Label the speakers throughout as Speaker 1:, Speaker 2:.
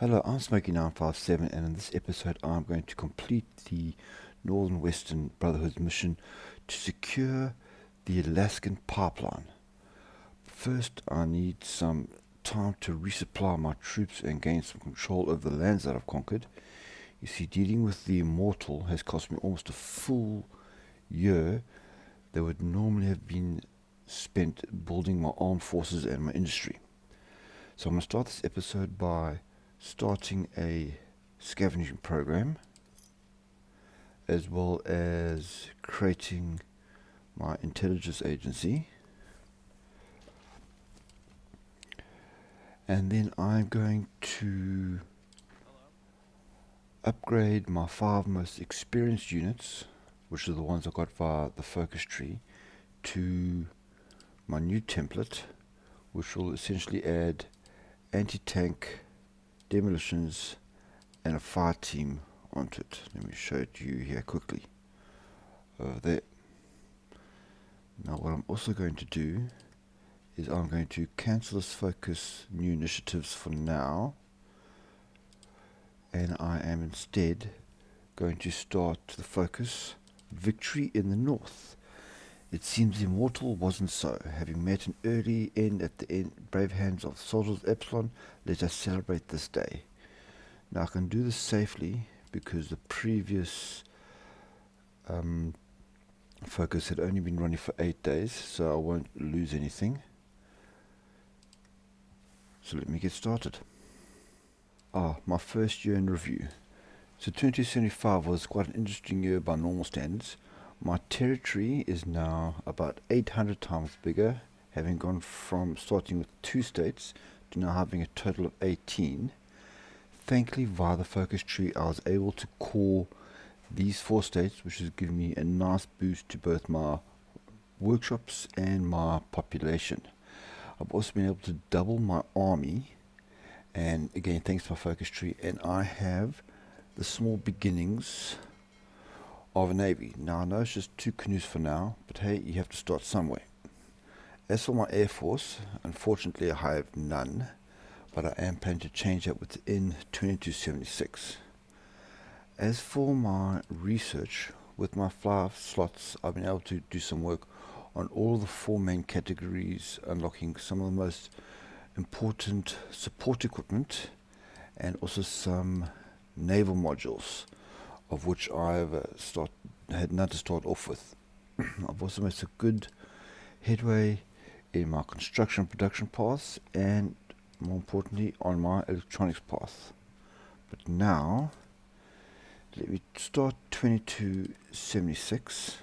Speaker 1: Hello, I'm Smokey957, and in this episode I'm going to complete the Northwestern Brotherhood's mission to secure the Alaskan Pipeline. First, I need some time to resupply my troops and gain some control over the lands that I've conquered. You see, dealing with the Immortal has cost me almost a full year that would normally have been spent building my armed forces and my industry. So I'm going to start this episode by starting a scavenging program, as well as creating my intelligence agency. And then I'm going to upgrade my 5 most experienced units, which are the ones I got via the focus tree, to my new template, which will essentially add anti-tank, demolitions, and a fire team onto it. Let me show it to you here quickly. Over there. Now what I'm also going to do is I'm going to cancel this focus new initiatives for now, and I am instead going to start the focus victory in the north. It seems Immortal wasn't so. Having met an early end at the brave hands of soldiers of Epsilon, let us celebrate this day. Now I can do this safely because the previous focus had only been running for 8 days, so I won't lose anything. So let me get started. My first year in review. So 2275 was quite an interesting year by normal standards. My territory is now about 800 times bigger, having gone from starting with 2 states to now having a total of 18. Thankfully, via the focus tree, I was able to core these 4 states, which has given me a nice boost to both my workshops and my population. I've also been able to double my army, and again thanks to my focus tree, and I have the small beginnings of a navy. Now I know it's just 2 canoes for now, but hey, you have to start somewhere. As for my air force, unfortunately I have none, but I am planning to change that within 2276. As for my research, with my 5 slots, I've been able to do some work on all the 4 main categories, unlocking some of the most important support equipment and also some naval modules, of which I've had none to start off with. I've also made some good headway in my construction and production paths, and more importantly on my electronics path. But now let me start 2276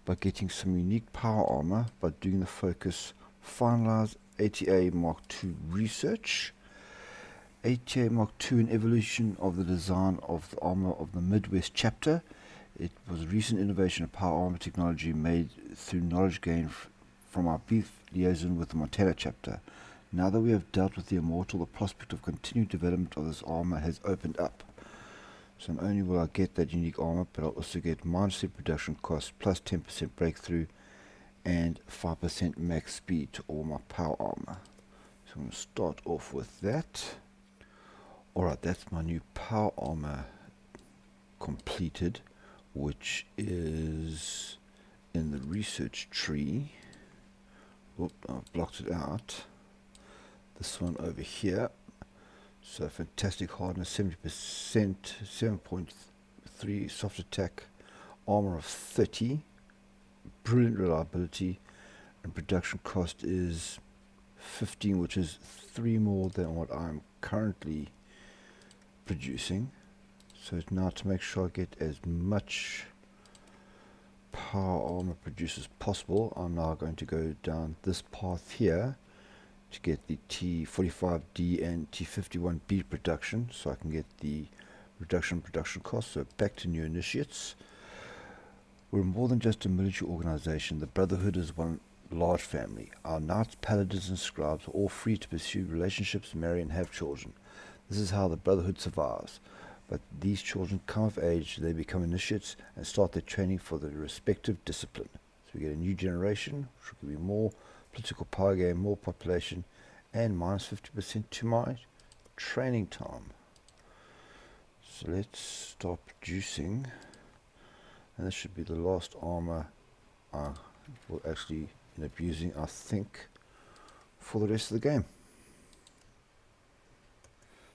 Speaker 1: by getting some unique power armor by doing the focus finalize ATA Mark II research. ATA Mark II, an evolution of the design of the armor of the Midwest chapter. It was a recent innovation of power armor technology made through knowledge gained from our brief liaison with the Montana chapter. Now that we have dealt with the Immortal, the prospect of continued development of this armor has opened up. So not only will I get that unique armor, but I'll also get -3 production cost plus 10% breakthrough and 5% max speed to all my power armor. So I'm going to start off with that. Alright, that's my new power armor completed, which is in the research tree. Oop, I've blocked it out. This one over here. So fantastic hardness, 70%, 7.3 soft attack, armor of 30, brilliant reliability, and production cost is 15, which is 3 more than what I'm currently producing. So it's now to make sure I get as much power armor produced as possible. I'm now going to go down this path here to get the T45D and T51B production, so I can get the production cost. So back to new initiates. We're more than just a military organization. The Brotherhood is one large family. Our knights, paladins, and scribes are all free to pursue relationships, marry, and have children. This is how the Brotherhood survives. But these children come of age, they become initiates, and start their training for their respective discipline. So we get a new generation, which will be more political power gain, more population, and -50% to my training time. So let's start producing, and this should be the last armor I will actually end up using, I think, for the rest of the game.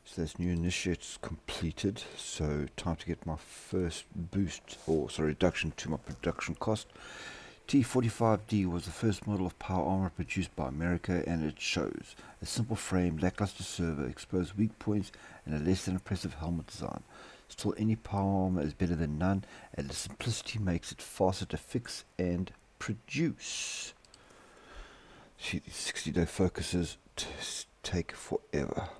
Speaker 1: So that's new initiates completed, so time to get my first boost, or sorry, reduction to my production cost. T-45D was the first model of power armor produced by America, and it shows. A simple frame, lackluster server, exposed weak points, and a less than impressive helmet design. Still, any power armor is better than none, and the simplicity makes it faster to fix and produce. See, these 60-day focuses take forever.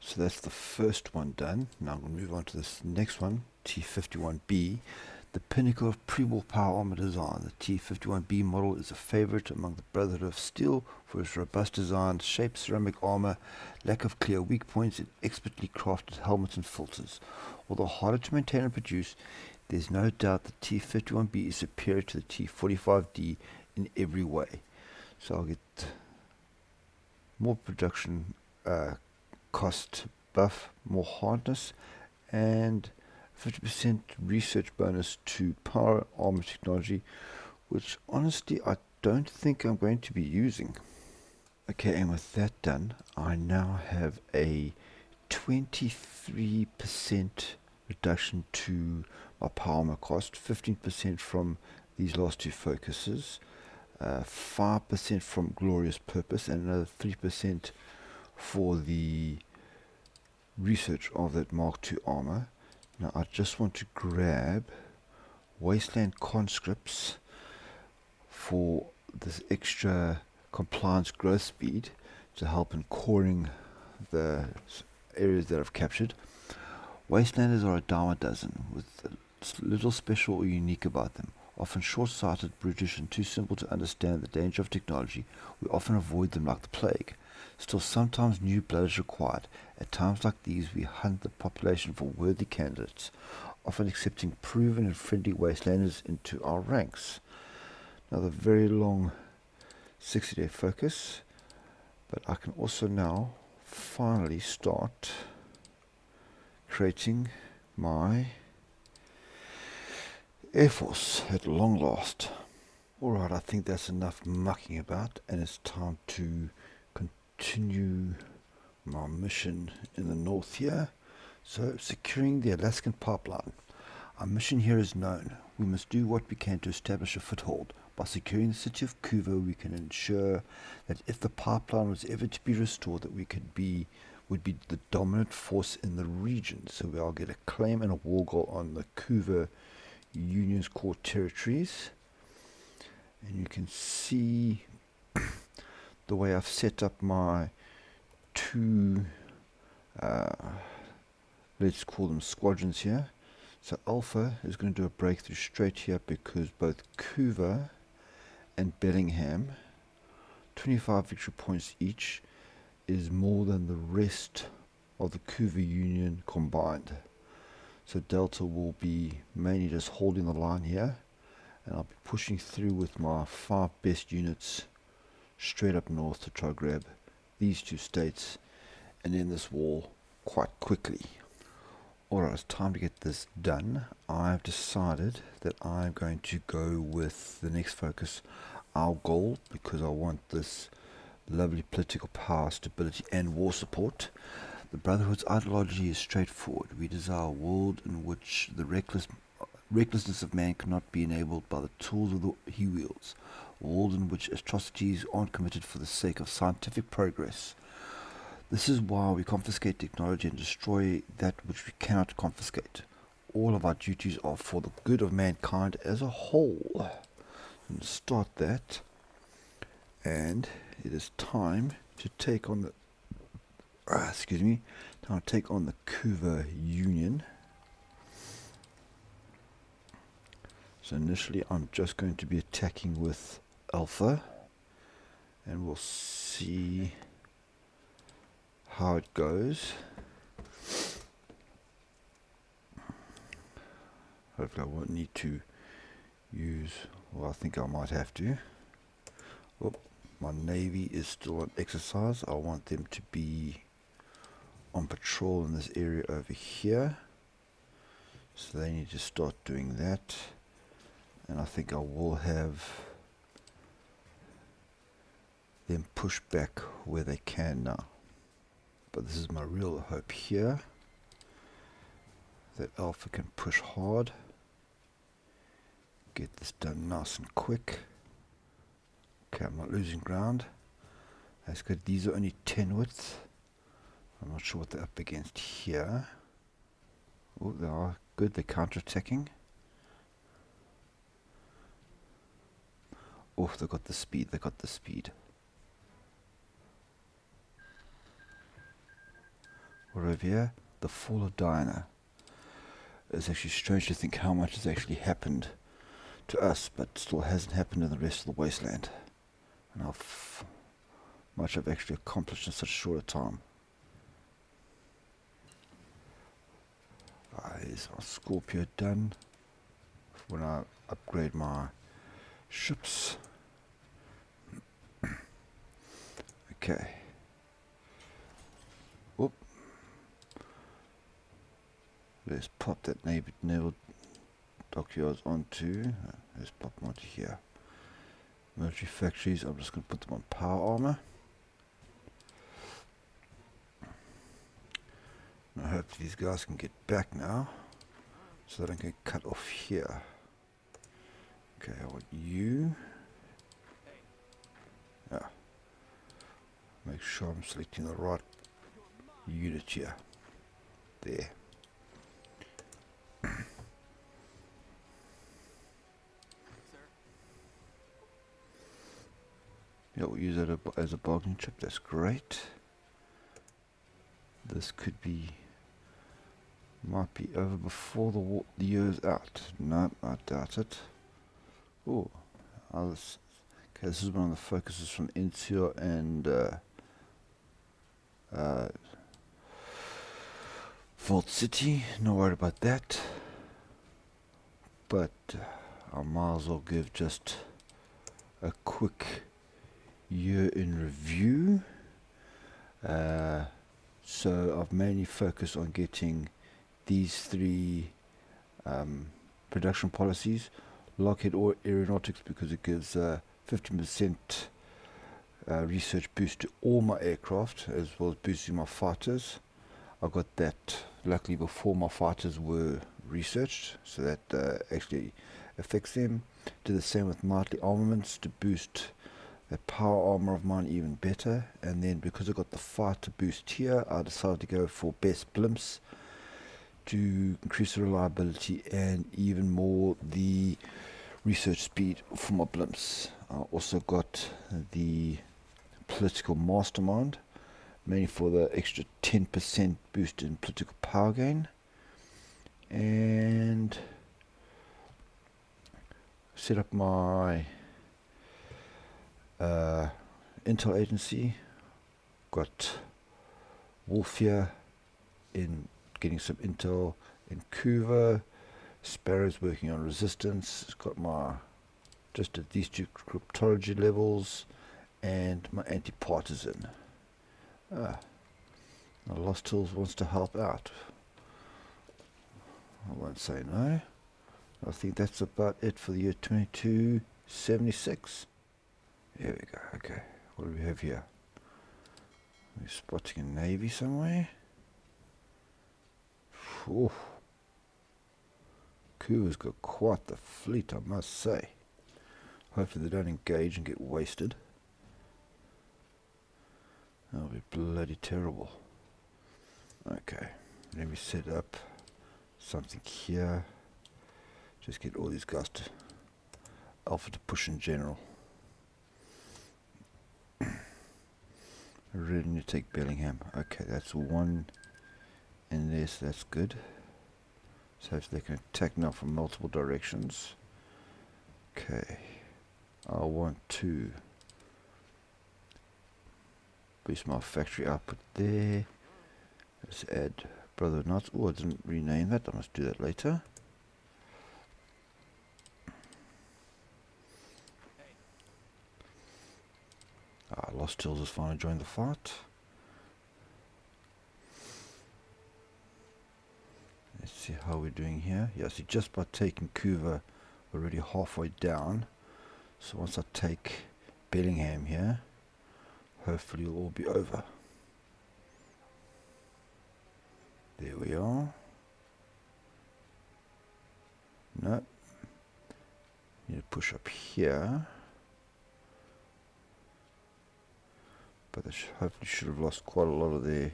Speaker 1: So that's the first one done. Now I'm going to move on to this next one, T-51B. The pinnacle of pre-war power armor design. The T-51B model is a favorite among the Brotherhood of Steel for its robust design, shaped ceramic armor, lack of clear weak points, and expertly crafted helmets and filters. Although harder to maintain and produce, there's no doubt the T-51B is superior to the T-45D in every way. So I'll get more production cost buff, more hardness, and 50% research bonus to power armor technology, which honestly I don't think I'm going to be using. Okay, and with that done, I now have a 23% reduction to my power armor cost, 15% from these last two focuses, 5% from Glorious Purpose, and another 3% for the research of that Mark II armor. Now I just want to grab Wasteland Conscripts for this extra compliance growth speed to help in coring the areas that I've captured. Wastelanders are a dime a dozen, with little special or unique about them. Often short-sighted, brutish, and too simple to understand the danger of technology, we often avoid them like the plague. Still, sometimes new blood is required. At times like these, we hunt the population for worthy candidates, often accepting proven and friendly wastelanders into our ranks. Another very long 60-day focus, but I can also now finally start creating my Air Force at long last. Alright, I think that's enough mucking about, and it's time to continue my mission in the north here. So, securing the Alaskan Pipeline. Our mission here is known. We must do what we can to establish a foothold. By securing the city of Kuva, we can ensure that if the pipeline was ever to be restored, that would be the dominant force in the region. So I'll get a claim and a war goal on the Kuva Union's core territories. And you can see the way I've set up my two, let's call them squadrons here. So Alpha is going to do a breakthrough straight here because both Kuva and Bellingham, 25 victory points each, is more than the rest of the Kuva Union combined. So Delta will be mainly just holding the line here, and I'll be pushing through with my 5 best units straight up north to try to grab these two states and end this war quite quickly. Alright, it's time to get this done. I've decided that I'm going to go with the next focus, our goal, because I want this lovely political power, stability and war support. The Brotherhood's ideology is straightforward. We desire a world in which the recklessness of man cannot be enabled by the tools he wields. A world in which atrocities aren't committed for the sake of scientific progress. This is why we confiscate technology and destroy that which we cannot confiscate. All of our duties are for the good of mankind as a whole. And start that. And it is time to take on the time to take on the Kuva Union. So initially I'm just going to be attacking with Alpha, and we'll see how it goes. Hopefully I won't need to use, well, I think I might have to. Oh, my navy is still on exercise. I want them to be on patrol in this area over here, so they need to start doing that. And I think I will have them push back where they can now. But this is my real hope here, that Alpha can push hard, get this done nice and quick. Okay, I'm not losing ground. That's good. These are only 10 width. I'm not sure what they're up against here. Oh, they are good. They're counter-attacking. Oh, they got the speed. They got the speed. What over here? The fall of Diana. It's actually strange to think how much has actually happened to us, but still hasn't happened in the rest of the wasteland. And how much I've actually accomplished in such a short a time. Is our Scorpio done? When I upgrade my ships. Okay. Whoop. Let's pop that naval dockyards onto. Let's pop them onto here. Military factories. I'm just going to put them on power armor. I hope these guys can get back now, so they don't get cut off here. Okay, I want you. Yeah. Make sure I'm selecting the right unit here. There. Yeah, we'll use that as a bargaining chip. That's great. This could be, might be over before the year's out. No, I doubt it. Oh, okay, this is one of the focuses from NCR and Vault City. Not worried about that. But I might as well give just a quick year in review. So I've mainly focused on getting these three production policies. Lockheed Aeronautics, because it gives 15% research boost to all my aircraft, as well as boosting my fighters. I got that luckily before my fighters were researched, so that actually affects them. Do the same with Martley Armaments to boost the power armor of mine even better. And then because I got the fighter boost here, I decided to go for best blimps to increase the reliability and even more the research speed for my blimps. I also got the political mastermind, mainly for the extra 10% boost in political power gain. And set up my intel agency. Got Wolf here in getting some intel in Cuba. Sparrow's working on resistance. It's got my just at these two cryptology levels and my anti-partisan. Lost Hills wants to help out. I won't say no. I think that's about it for the year 2276. Here we go. Okay, what do we have here? We're spotting a navy somewhere. Ooh. Cuba's got quite the fleet, I must say. Hopefully they don't engage and get wasted. That'll be bloody terrible. Okay, let me set up something here. Just get all these guys to Alpha to push in general. I really need to take Bellingham. Okay, that's one in there, so that's good. So they can attack now from multiple directions. Okay, I want to boost my factory output there. Let's add Brotherhood Knights. Oh, I didn't rename that. I must do that later. Lost Hills has finally joined the fight. Let's see how we're doing here. Yeah, see, just by taking Couva, we're already halfway down. So once I take Bellingham here, hopefully it'll all be over. There we are. No. Need to push up here. But they hopefully should have lost quite a lot of their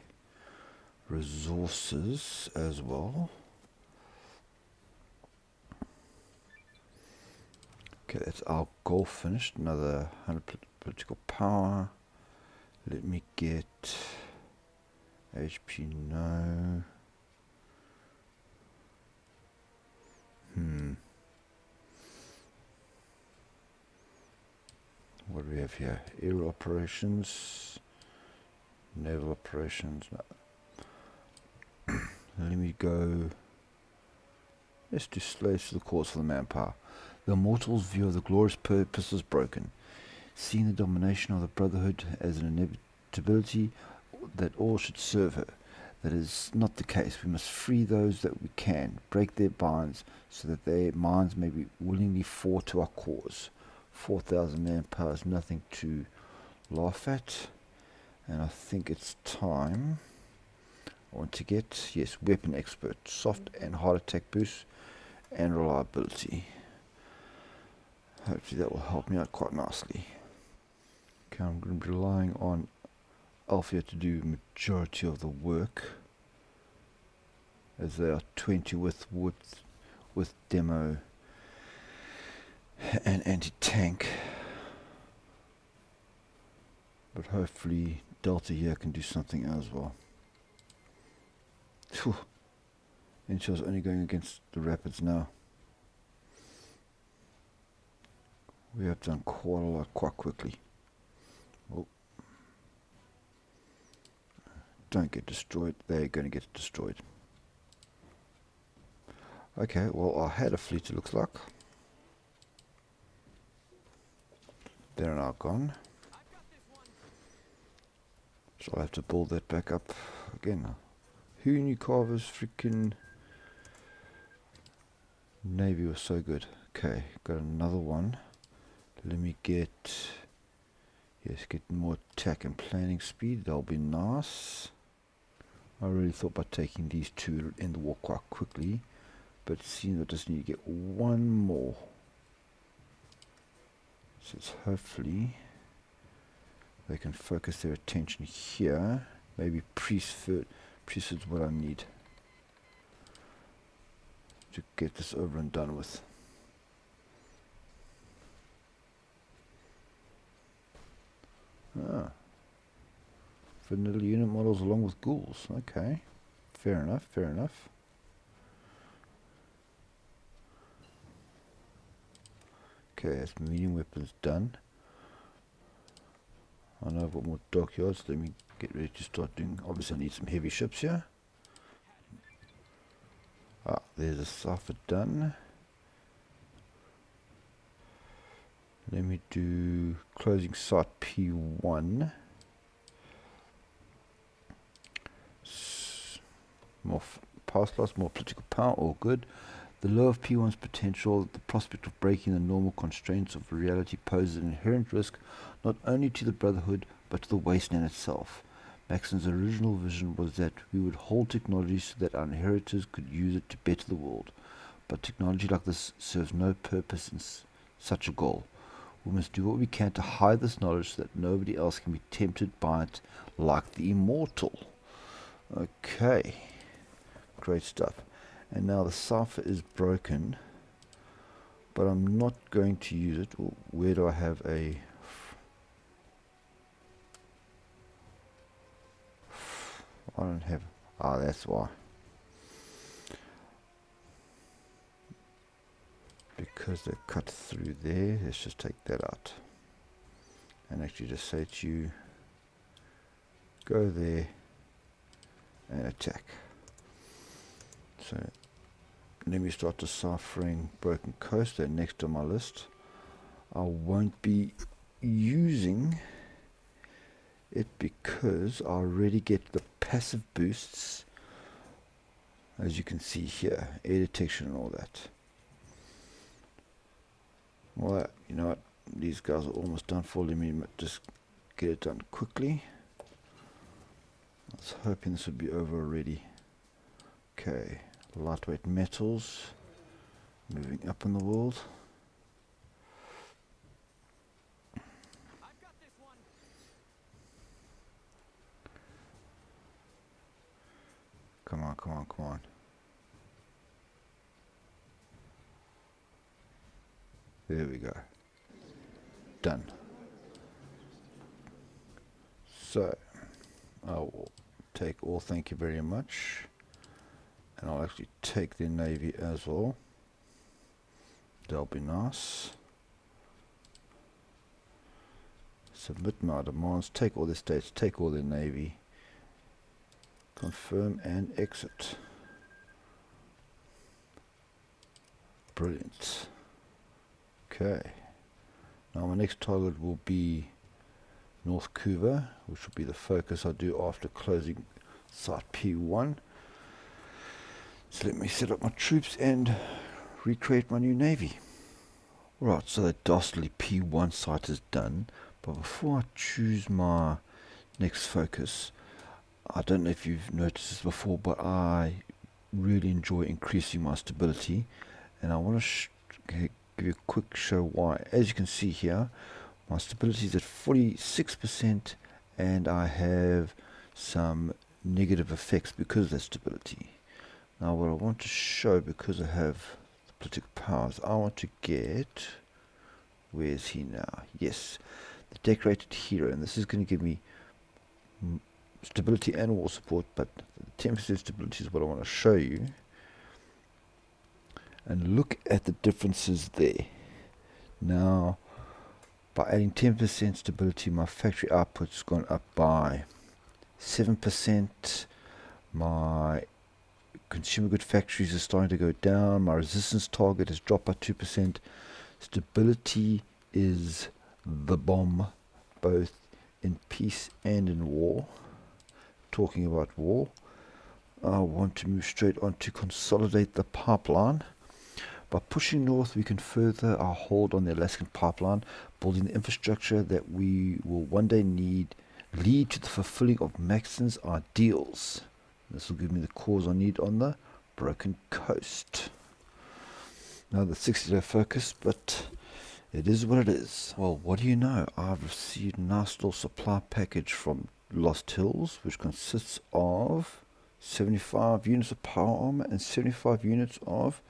Speaker 1: resources as well. Okay, that's our goal finished. Another 100 political power. Let me get HP, no. What do we have here? Air operations, naval operations. No. Let me go. Let's do slaves to the cause for the manpower. The immortal's view of the glorious purpose is broken. Seeing the domination of the Brotherhood as an inevitability that all should serve her. That is not the case. We must free those that we can, break their bonds, so that their minds may be willingly fought to our cause. 4,000 manpower is nothing to laugh at. And I think it's time. I want to get, yes, weapon expert, soft and hard attack boost, and reliability. Hopefully that will help me out quite nicely. Okay, I'm going to be relying on Althea to do majority of the work, as they are 20 with demo and anti-tank. But hopefully Delta here can do something as well. Phew. And she was only going against the Rapids now. We have done quite a lot quite quickly. Oh. Don't get destroyed. They're going to get destroyed. Okay, well, I had a fleet, it looks like. They're now gone. So I'll have to build that back up again. Who knew Carver's freaking Navy was so good? Okay, got another one. Let me get, yes, get more attack and planning speed. That'll be nice. I really thought by taking these two it would end the war quite quickly, but it seems I just need to get one more. So it's hopefully they can focus their attention here. Maybe priesthood's what I need to get this over and done with. Ah. Vanilla unit models along with ghouls. Okay. Fair enough, fair enough. Okay, that's medium weapons done. I know I've got more dockyards. Let me get ready to start doing. Obviously I need some heavy ships here. Ah, there's a cipher done. Let me do closing site P1. More power slots, more political power, all good. The low of P1's potential, the prospect of breaking the normal constraints of reality poses an inherent risk not only to the Brotherhood but to the wasteland itself. Maxon's original vision was that we would hold technology so that our inheritors could use it to better the world. But technology like this serves no purpose in such a goal. We must do what we can to hide this knowledge so that nobody else can be tempted by it like the immortal. Okay. Great stuff. And now the cipher is broken, but I'm not going to use it. Ooh, where do I have a... I don't have... Ah, that's why. Because they cut through there, let's just take that out. And actually just say to you, go there and attack. So let me start deciphering Broken Coast. They're next on my list. I won't be using it because I already get the passive boosts as you can see here, air detection and all that. Well, you know what, these guys are almost done for. Let me just get it done quickly. I was hoping this would be over already. Okay, lightweight metals moving up in the world. Come on, come on, come on. There we go. Done. So, I will take all, thank you very much. And I'll actually take the Navy as well. That'll be nice. Submit my demands, take all the states, take all the Navy. Confirm and exit. Brilliant. Okay. Now my next target will be North Cuba, which will be the focus I do after closing site P1. So let me set up my troops and recreate my new Navy. Right, so that dastardly P1 site is done. But before I choose my next focus, I don't know if you've noticed this before, but I really enjoy increasing my stability, and I want to give you a quick show why. As you can see here, my stability is at 46%, and I have some negative effects because of that stability. Now what I want to show, because I have the political powers, I want to get, where is he now? Yes, the decorated hero, and this is going to give me stability and war support, but 10% stability is what I want to show you. And look at the differences there. Now, by adding 10% stability, my factory output's gone up by 7%. My consumer good factories are starting to go down. My resistance target has dropped by 2%. Stability is the bomb, both in peace and in war. Talking about war, I want to move straight on to consolidate the pipeline. By pushing north, we can further our hold on the Alaskan Pipeline, building the infrastructure that we will one day need, lead to the fulfilling of Maxon's ideals. This will give me the cause I need on the broken coast. Now the 60-day focus, but it is what it is. Well, what do you know? I've received a nice little supply package from Lost Hills, which consists of 75 units of power armor and 75 units of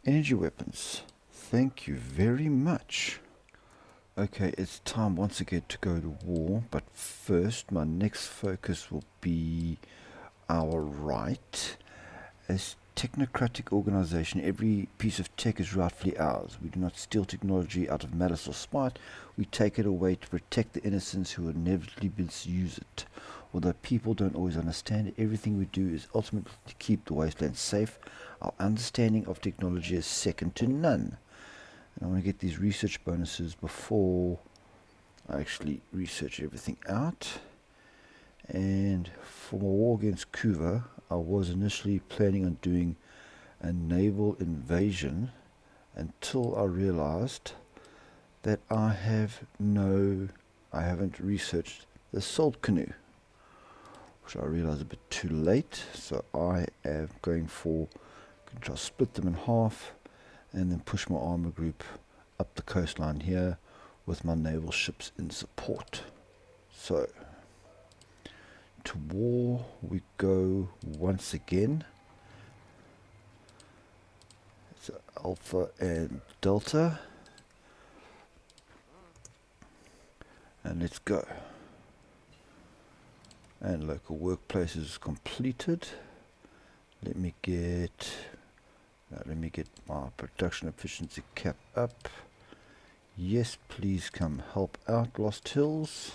Speaker 1: energy weapons. Thank you very much. Okay, it's time once again to go to war, but first my next focus will be our right. As technocratic organization, every piece of tech is rightfully ours. We do not steal technology out of malice or spite. We take it away to protect the innocents who will inevitably misuse it. Although people don't always understand it, everything we do is ultimately to keep the wasteland safe. Our understanding of technology is second to none. And I want to get these research bonuses before I actually research everything out. And for my war against Cuba, I was initially planning on doing a naval invasion until I realized that I haven't researched the salt canoe, which I realized a bit too late. So I am going for, try to split them in half and then push my armor group up the coastline here with my naval ships in support. So to war we go once again. It's Alpha and Delta, and let's go. And local workplace is completed. Let me get my production efficiency cap up. Yes, please come help out, Lost Hills.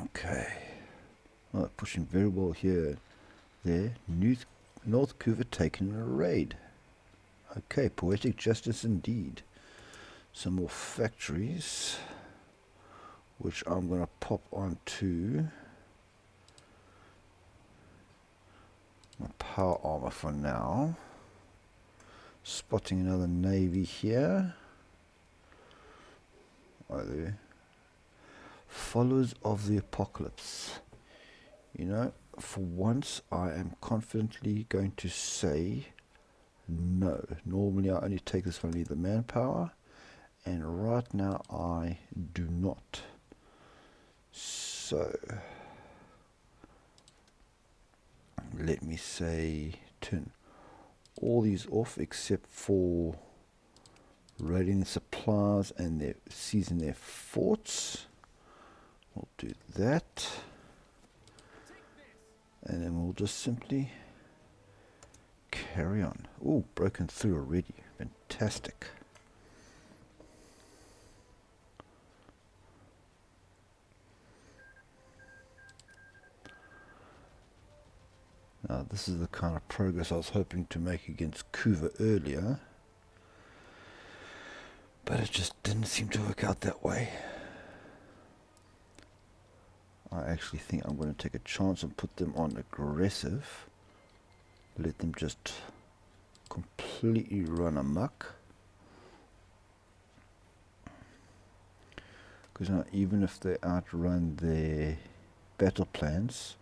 Speaker 1: Okay. Well, pushing very well here. There. North Cuba taken in a raid. Okay, poetic justice indeed. Some more factories, which I'm going to pop onto my power armor for now. Spotting another navy here. Oh, there. Followers of the apocalypse. You know, for once I am confidently going to say no. Normally I only take this when I need the manpower, and right now I do not. So let me say turn all these off except for raiding the supplies and their seizing their forts. We'll do that, and then we'll just simply carry on. Oh, broken through already. Fantastic. Now this is the kind of progress I was hoping to make against Kuva earlier, but it just didn't seem to work out that way. I actually think I'm going to take a chance and put them on aggressive. Let them just completely run amok. Because now even if they outrun their battle plans,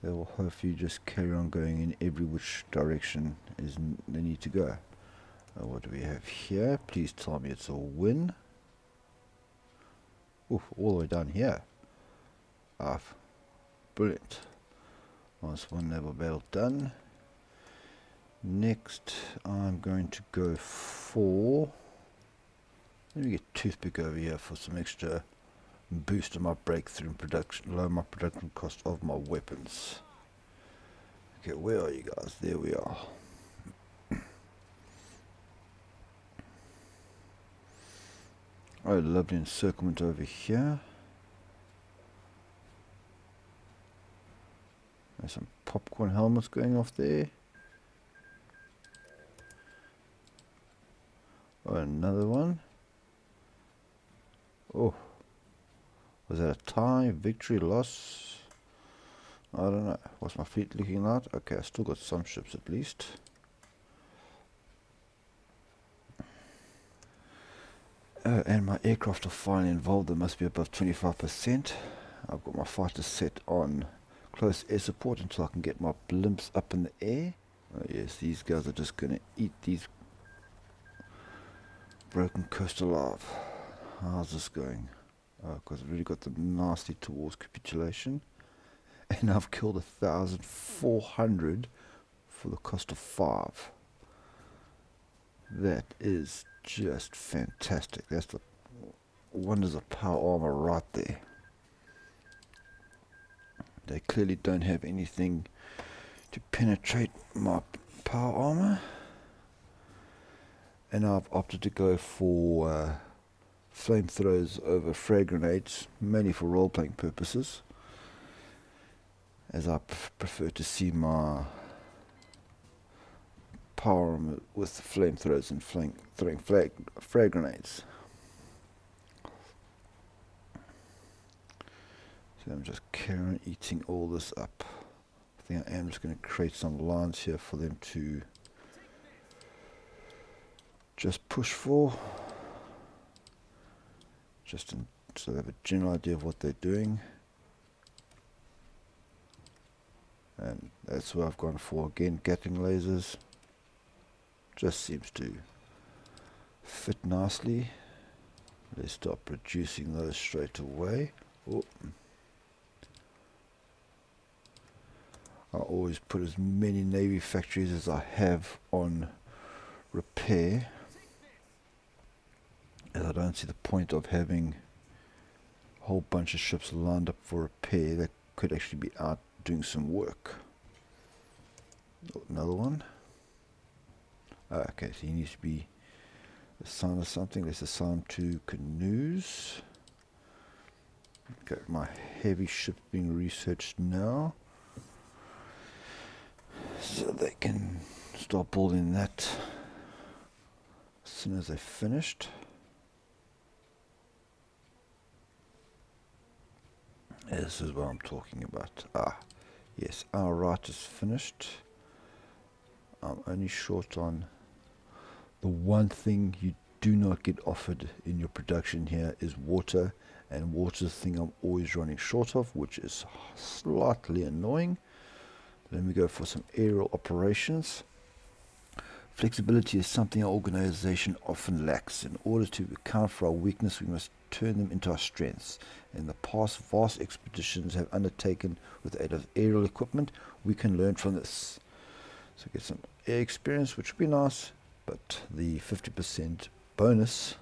Speaker 1: they will hopefully just carry on going in every which direction they need to go. What do we have here? Please tell me it's a win. Oof, all the way down here. Ah, brilliant. Last one naval battle done. Next, I'm going to go for... Let me get Toothpick over here for some extra boost of my breakthrough in production, lower my production cost of my weapons. Okay, where are you guys? There we are. Oh, lovely encirclement over here. There's some popcorn helmets going off there. Oh, another one. Oh, was that a tie, victory, loss? I don't know. What's my fleet looking like? Okay, I still got some ships at least. And my aircraft are finally involved. They must be above 25%. I've got my fighters set on close air support until I can get my blimps up in the air. Oh yes, these guys are just going to eat these broken coast alive. How's this going? Because I've really got them nasty towards capitulation. And I've killed 1,400 for the cost of 5. That is just fantastic. That's the wonders of power armor right there. They clearly don't have anything to penetrate my power armor. And I've opted to go for flamethrowers over frag grenades, mainly for role-playing purposes, as I prefer to see my power armor with flamethrowers and throwing frag grenades. So I'm just carrying on eating all this up. I think I am just going to create some lines here for them to just push for, so they have a general idea of what they're doing. And that's where I've gone for again. Gatling lasers just seems to fit nicely. Let's start producing those straight away. Oh. I always put as many Navy factories as I have on repair, as I don't see the point of having a whole bunch of ships lined up for repair that could actually be out doing some work. Another one. Okay, so he needs to be assigned to something. Let's assign to canoes. Okay, my heavy ship being researched now, so they can start building that as soon as they're finished. This is what I'm talking about. Ah, yes, our right is finished. I'm only short on the one thing you do not get offered in your production here is water, and water's the thing I'm always running short of, which is slightly annoying. Let me go for some aerial operations. Flexibility is something our organization often lacks. In order to account for our weakness, we must turn them into our strengths. In the past, vast expeditions have undertaken with the aid of aerial equipment. We can learn from this. So get some air experience, which would be nice, but the 50% bonus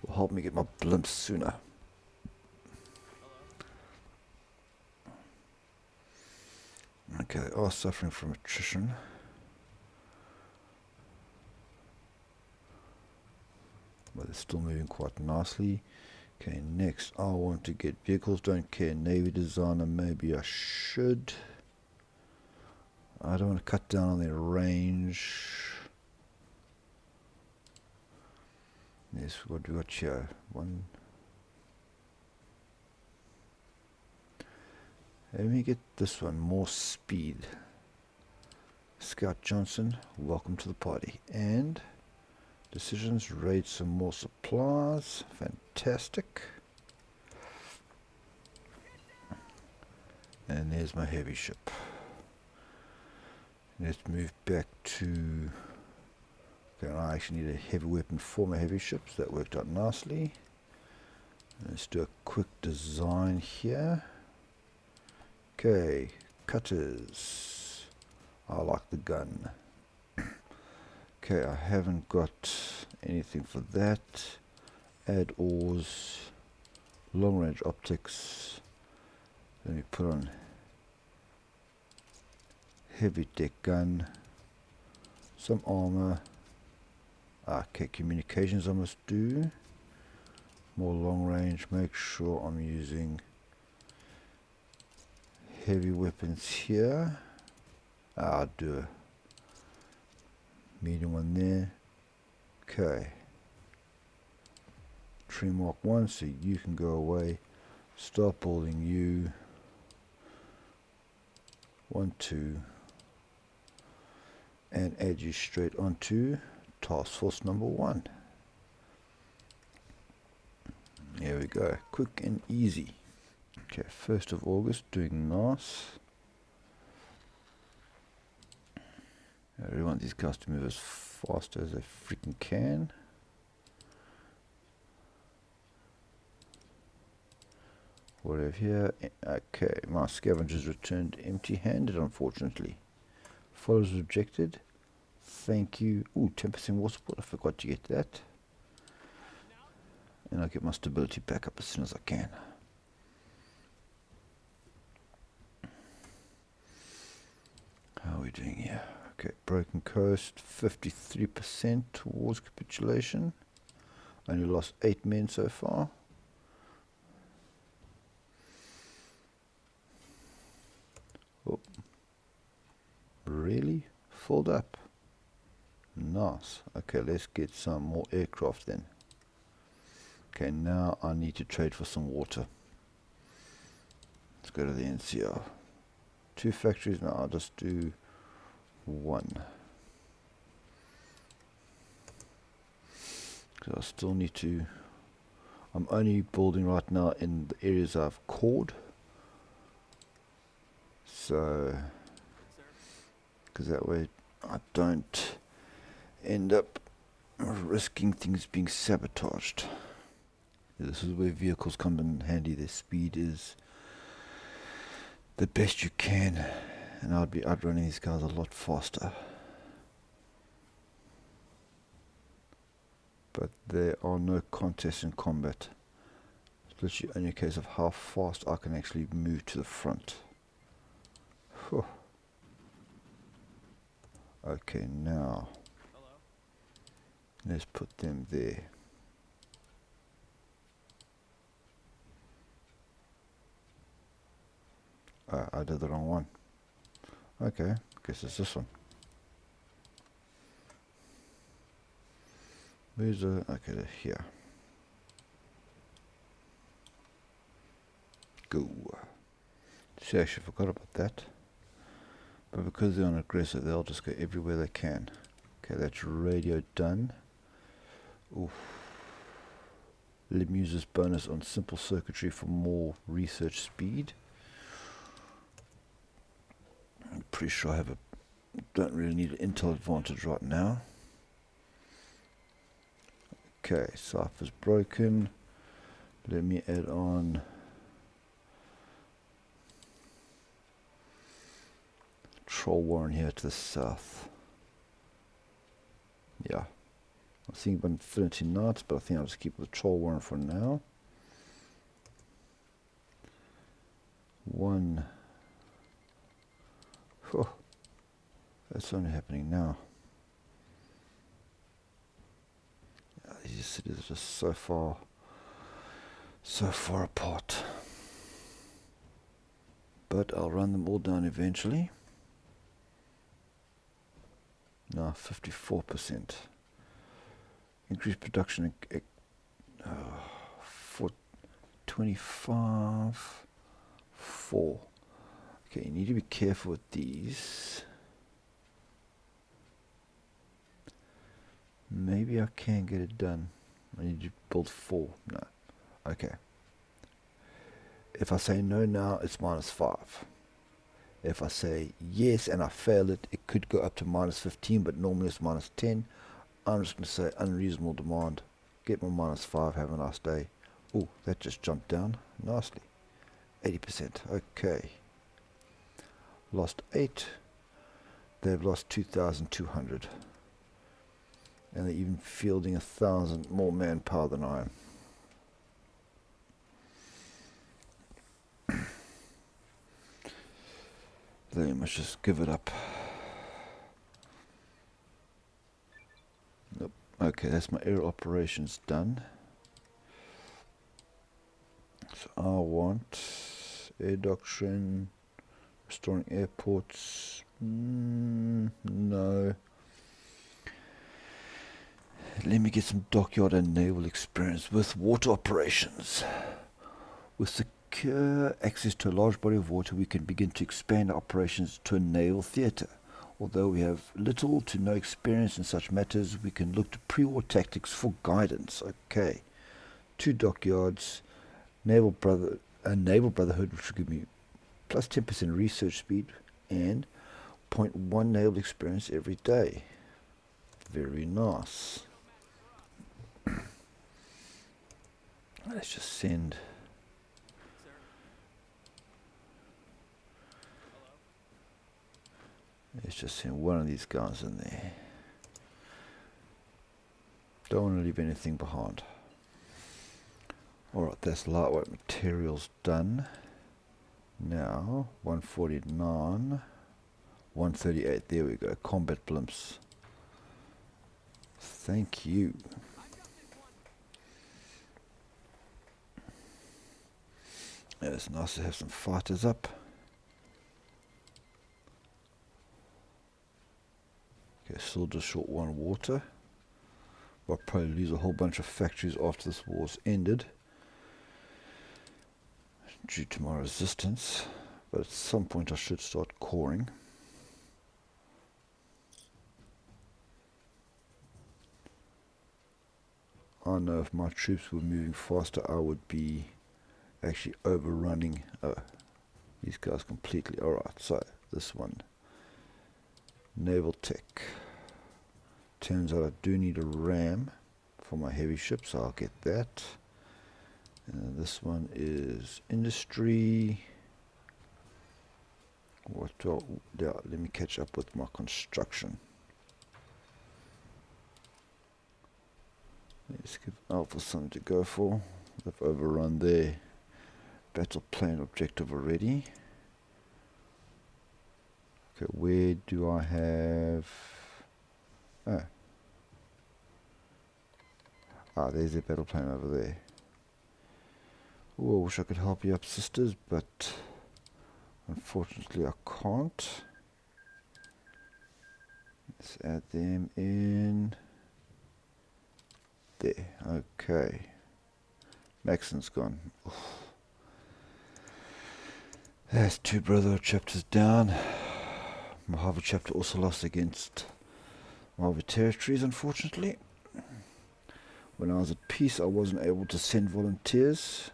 Speaker 1: will help me get my blimps sooner. Okay, they are suffering from attrition. But they're still moving quite nicely. Okay, next I want to get vehicles. Don't care. Navy designer, maybe I should. I don't want to cut down on their range. Yes, what do we got here? One. Let me get this one, more speed. Scout Johnson, welcome to the party. And decisions, raid some more supplies. Fantastic. And there's my heavy ship. Let's move back to... Okay, I actually need a heavy weapon for my heavy ships. That worked out nicely. Let's do a quick design here. Okay, cutters. I like the gun. Okay, I haven't got anything for that. Add oars, long range optics. Let me put on heavy deck gun, some armor. Okay, communications I must do. More long range, make sure I'm using heavy weapons here. I'll do a medium one there. Okay. Tree mark 1, so you can go away. Start building you. 1, 2. And add you straight onto task force number 1. There we go. Quick and easy. Okay, 1st of August, doing nice. I really want these guys to move as fast as they freaking can. What do we have here? Okay, my scavengers returned empty-handed, unfortunately. Followers rejected. Thank you. Ooh, 10% war support. I forgot to get that. And I'll get my stability back up as soon as I can. How are we doing here? Okay, broken coast, 53% towards capitulation. Only lost 8 men so far. Oh. Really? Filled up. Nice. Okay, let's get some more aircraft then. Okay, now I need to trade for some water. Let's go to the NCR. 2 factories now, I'll just do 1. Because I still need to... I'm only building right now in the areas I've cored. So... because that way I don't end up risking things being sabotaged. This is where vehicles come in handy. Their speed is the best you can, and I'd be outrunning these guys a lot faster. But there are no contests in combat. It's literally only a case of how fast I can actually move to the front. Whew. Okay, now let's put them there. I did the wrong one. Okay, guess it's this one. Where's the... okay, they're here. Go. See, I actually forgot about that. But because they're on aggressive, they'll just go everywhere they can. Okay, that's radio done. Oof. Let me use this bonus on simple circuitry for more research speed. I'm pretty sure I have don't really need an Intel advantage right now. Okay, cipher's broken. Let me add on Troll Warren here to the south. Yeah. I was thinking about Infinity Knights, but I think I'll just keep the Troll Warren for now. One. Oh, that's only happening now. Yeah, these cities are just so far apart. But I'll run them all down eventually. Now 54%. Increased production for 25, 4. Okay, you need to be careful with these. Maybe I can get it done. I need to build 4. No. Okay. If I say no now, it's -5. If I say yes and I fail it, it could go up to -15, but normally it's -10. I'm just going to say unreasonable demand. Get my -5, have a nice day. Oh, that just jumped down nicely. 80%. Okay. Lost 8. They've lost 2,200. And they're even fielding 1,000 more manpower than I am. They must just give it up. Nope. Okay, that's my air operations done. So I want air doctrine, restoring airports. No. Let me get some dockyard and naval experience with water operations. With secure access to a large body of water, we can begin to expand our operations to a naval theatre. Although we have little to no experience in such matters, we can look to pre-war tactics for guidance. Okay. 2 dockyards, naval brotherhood, which will give me plus 10% research speed and 0.1 naval experience every day. Very nice. Let's just send. Let's just send one of these guys in there. Don't want to leave anything behind. Alright, that's lightweight materials done. Now, 149, 138, there we go, combat blimps. Thank you. Yeah, it's nice to have some fighters up. Okay, still just short 1 water. I'll probably lose a whole bunch of factories after this war's ended, due to my resistance, but at some point I should start coring. I know if my troops were moving faster, I would be actually overrunning. Oh, these guys completely. Alright, so this one, naval tech. Turns out I do need a ram for my heavy ships, so I'll get that. And this one is industry. Let me catch up with my construction. Let's give Alpha something to go for. They've overrun their battle plan objective already. Okay, where do I have... there's their battle plan over there. Oh, I wish I could help you up, sisters, but unfortunately I can't. Let's add them in. There, okay. Maxon's gone. Oof. That's 2 Brotherhood chapters down. Mojave chapter also lost against Mojave territories, unfortunately. When I was at peace, I wasn't able to send volunteers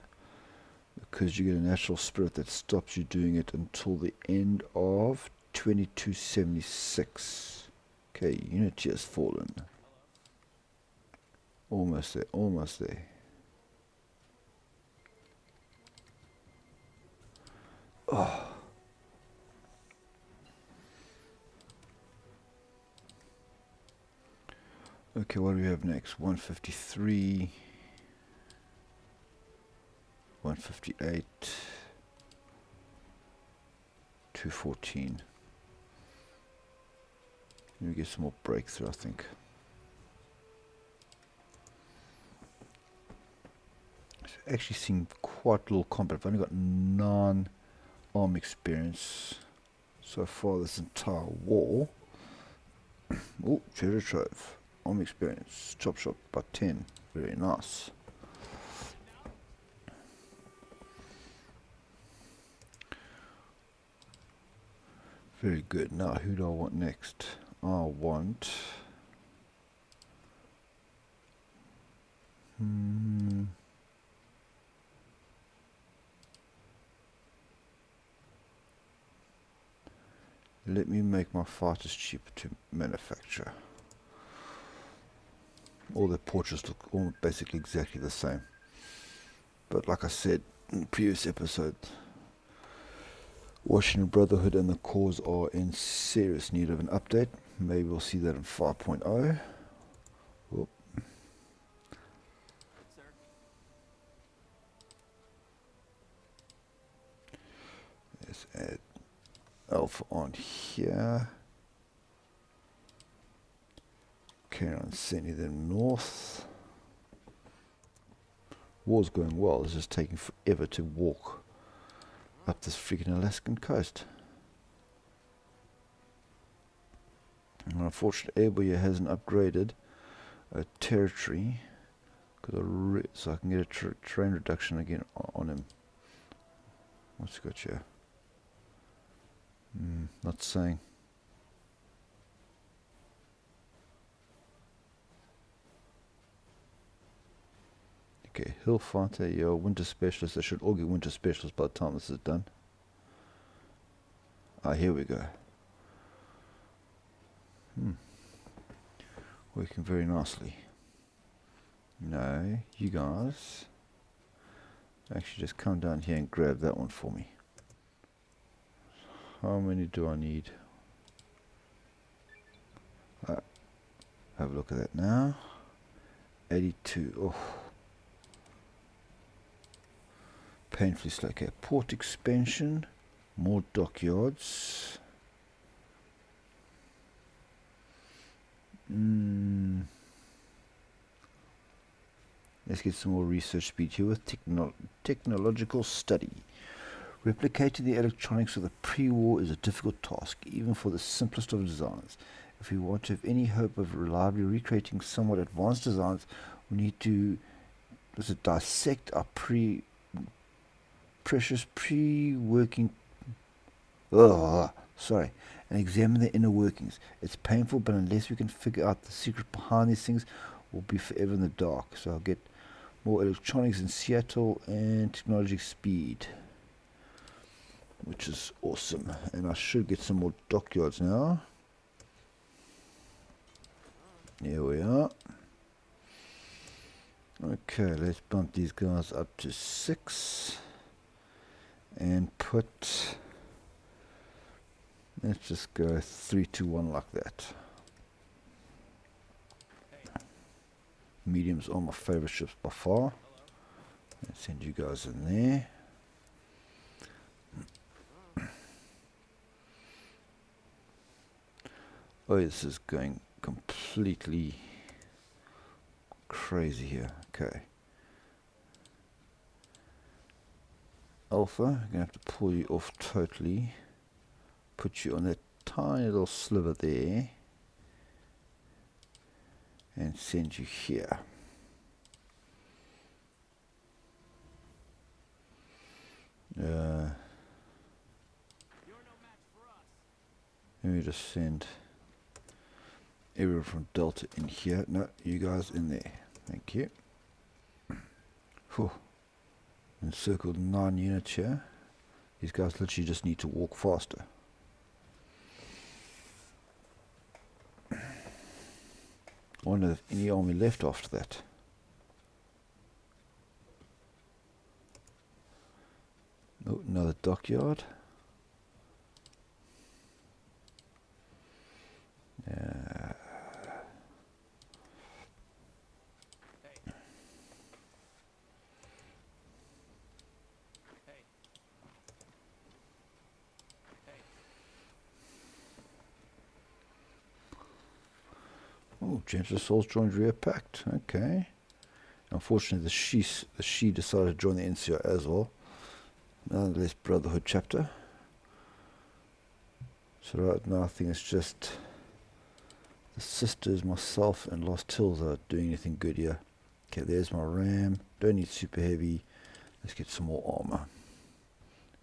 Speaker 1: because you get a natural spirit that stops you doing it until the end of 2276. Okay, unity has fallen. Almost there, almost there. Oh. Okay, what do we have next? 153, 158, 214. Let me get some more breakthrough, I think. It's actually seen quite little combat. I've only got non-arm experience so far this entire war. Oh, treasure trove. Arm experience. Chop shop by 10. Very nice. Very good. Now, who do I want next? I want... Let me make my fighters cheaper to manufacture. All the portraits look all basically exactly the same. But like I said in the previous episode, Washington Brotherhood and the cause are in serious need of an update. Maybe we'll see that in 5.0. Whoop. Let's add Alpha on here. Carry on sending them north. War's going well. It's just taking forever to walk up this freaking Alaskan coast. And unfortunately, Airboy hasn't upgraded a territory, so I can get a terrain reduction again on him. What's he got here? Not saying. Okay, Hill Fighter, your Winter Specialist. They should all get Winter Specialists by the time this is done. Ah, here we go. Working very nicely. No, you guys. Actually, just come down here and grab that one for me. How many do I need? Have a look at that now. 82. Oh. Painfully slow. Okay, port expansion. More dockyards. Let's get some more research speed here with technological study. Replicating the electronics of the pre-war is a difficult task, even for the simplest of designers. If we want to have any hope of reliably recreating somewhat advanced designs, we need to dissect our precious pre-working and examine the inner workings. It's painful, but unless we can figure out the secret behind these things, we'll be forever in the dark. So I'll get more electronics in Seattle and technology speed, which is awesome. And I should get some more dockyards now. Here we are. Okay, let's bump these guys up to 6 and put, let's just go 3, 2, 1 like that. Mediums are my favorite ships by far. Let's send you guys in there. Oh, this is going completely crazy here. Okay. Alpha, I'm going to have to pull you off totally. Put you on that tiny little sliver there. And send you here. Let me just send everyone from Delta in here. No, you guys in there. Thank you. Whew. Encircled 9 units here. These guys literally just need to walk faster. I wonder if any army left after that. Oh, another dockyard. Oh, Gentle Souls joined Rear Pact. Okay. Unfortunately, the she decided to join the NCR as well. Nonetheless, Brotherhood chapter. So right now, I think it's just the sisters, myself, and Lost Hills are doing anything good here. Okay, there's my ram. Don't need super heavy. Let's get some more armor.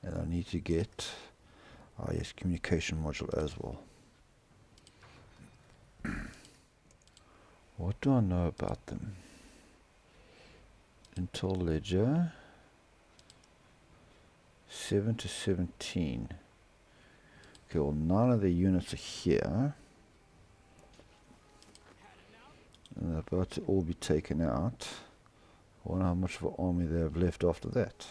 Speaker 1: And I need to get, yes, communication module as well. What do I know about them? Intel Ledger 7 to 17. Okay, well, none of the units are here. And they're about to all be taken out. I wonder how much of an army they have left after that.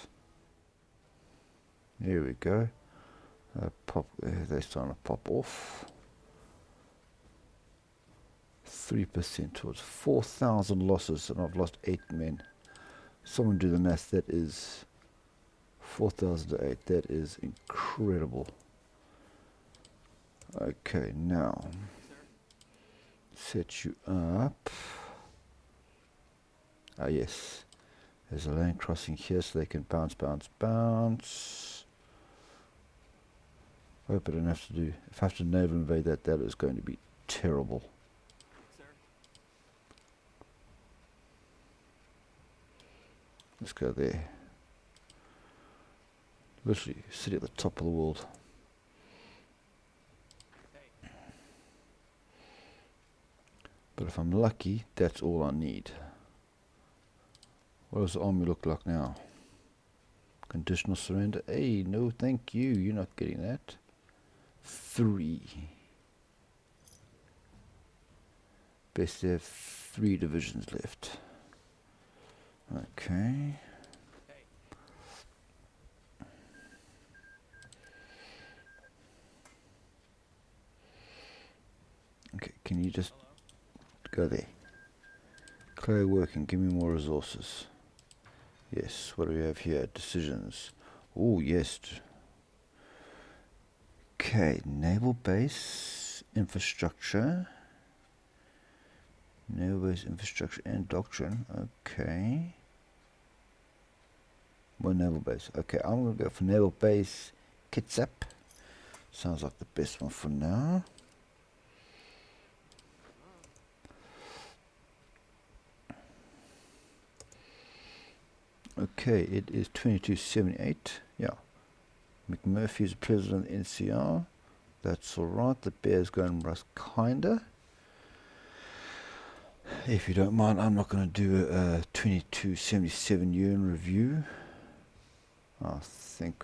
Speaker 1: Here we go. They're starting to pop off. 3% towards 4,000 losses, and I've lost 8 men. Someone do the math. That is 4,000 to 8. That is incredible. Okay, now set you up. Ah, yes. There's a land crossing here so they can bounce, bounce, bounce. I hope I don't have to do. If I have to naval invade that, that is going to be terrible. Let's go there. Literally, city at the top of the world. But if I'm lucky, that's all I need. What does the army look like now? Conditional surrender. Hey, no thank you. You're not getting that. 3. Best to have 3 divisions left. Okay. Okay, can you just go there? Clear working, give me more resources. Yes, what do we have here? Decisions. Oh, yes. Okay, naval base, infrastructure. Naval base, infrastructure, and doctrine. Okay. More naval base. Okay, I'm going to go for naval base, Kitsap. Sounds like the best one for now. Okay, it is 2278. Yeah. McMurphy is president of the NCR. That's alright. The bear's going rust kinda. If you don't mind, I'm not going to do a 2277 year in review. I think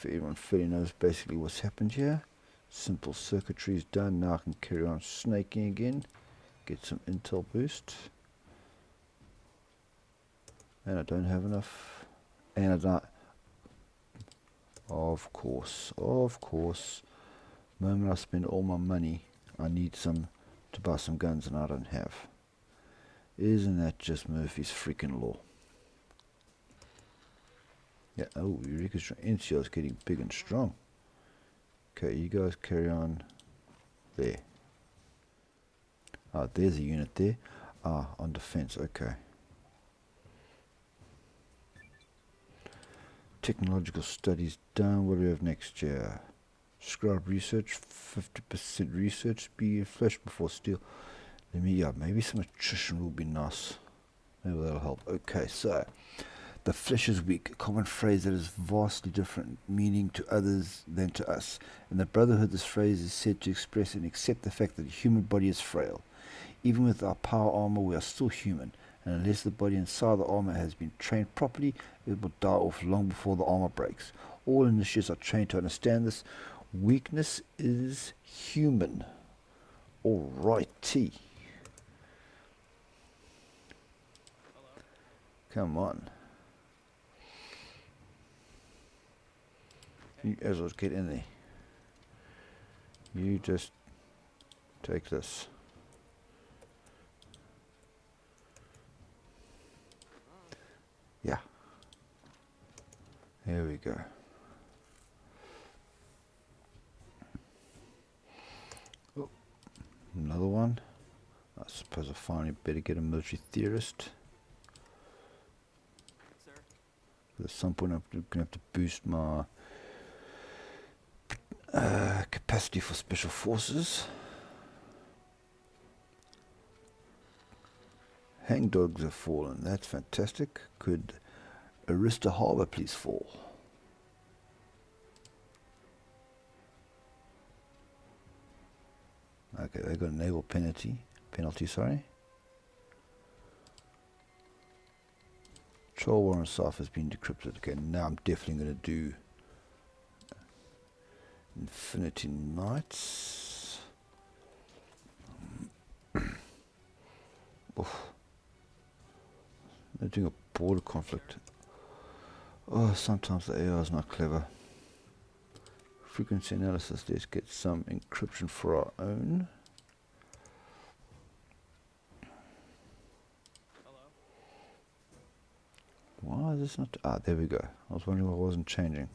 Speaker 1: everyone fairly knows basically what's happened here. Simple circuitry is done. Now I can carry on snaking again. Get some intel boost. And I don't have enough. And I don't. Of course. The moment I spend all my money, I need some to buy some guns, and I don't have. Isn't that just Murphy's freaking law? Yeah, oh, Eureka's NCR is getting big and strong. Okay, you guys carry on there. Ah, there's a unit there. Ah, on defense, okay. Technological studies done. What do we have next year? Scribe research, 50% research, be flesh before steel. Maybe some attrition will be nice. Maybe that'll help. Okay, so The flesh is weak, a common phrase that is vastly different meaning to others than to us. In the Brotherhood, this phrase is said to express and accept the fact that the human body is frail. Even with our power armor, we are still human, and unless the body inside the armor has been trained properly, it will die off long before the armor breaks. All initiates are trained to understand this. Weakness is human. Alrighty. Come on. You as well get in there. You just take this. Yeah. There we go. Oh, another one. I suppose I finally better get a military theorist. At some point I'm going to have to boost my capacity for special forces. Hangdogs have fallen. That's fantastic. Could Arista Harbour please fall? Okay, they got a naval penalty. Sorry. Troll Warren South has been decrypted. Okay, now I'm definitely going to do Infinity Knights. They're doing a border conflict. Oh, sometimes the AI is not clever. Frequency analysis. Let's get some encryption for our own. Why is this not? Ah, there we go. I was wondering why it wasn't changing.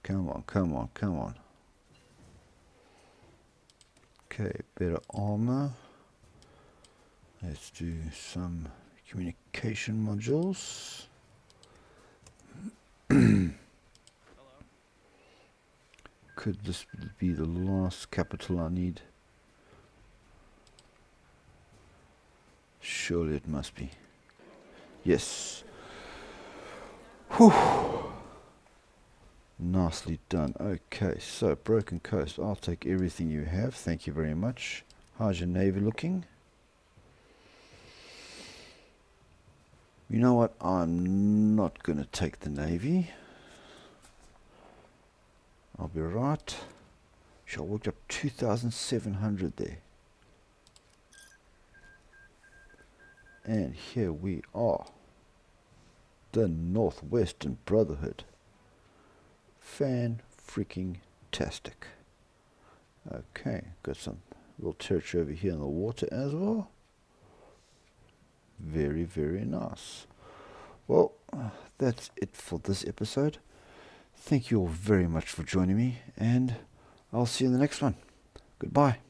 Speaker 1: Come on, come on, come on. Okay, better armor. Let's do some communication modules. Could this be the last capital I need? Surely it must be. Yes. Whew. Nicely done. Okay, so Broken Coast. I'll take everything you have. Thank you very much. How's your navy looking? You know what? I'm not going to take the navy. I'll be right. I worked up 2,700 there. And here we are. The Northwestern Brotherhood. Fan-freaking-tastic. Okay, got some little territory over here in the water as well. Very, very nice. Well, that's it for this episode. Thank you all very much for joining me, and I'll see you in the next one. Goodbye.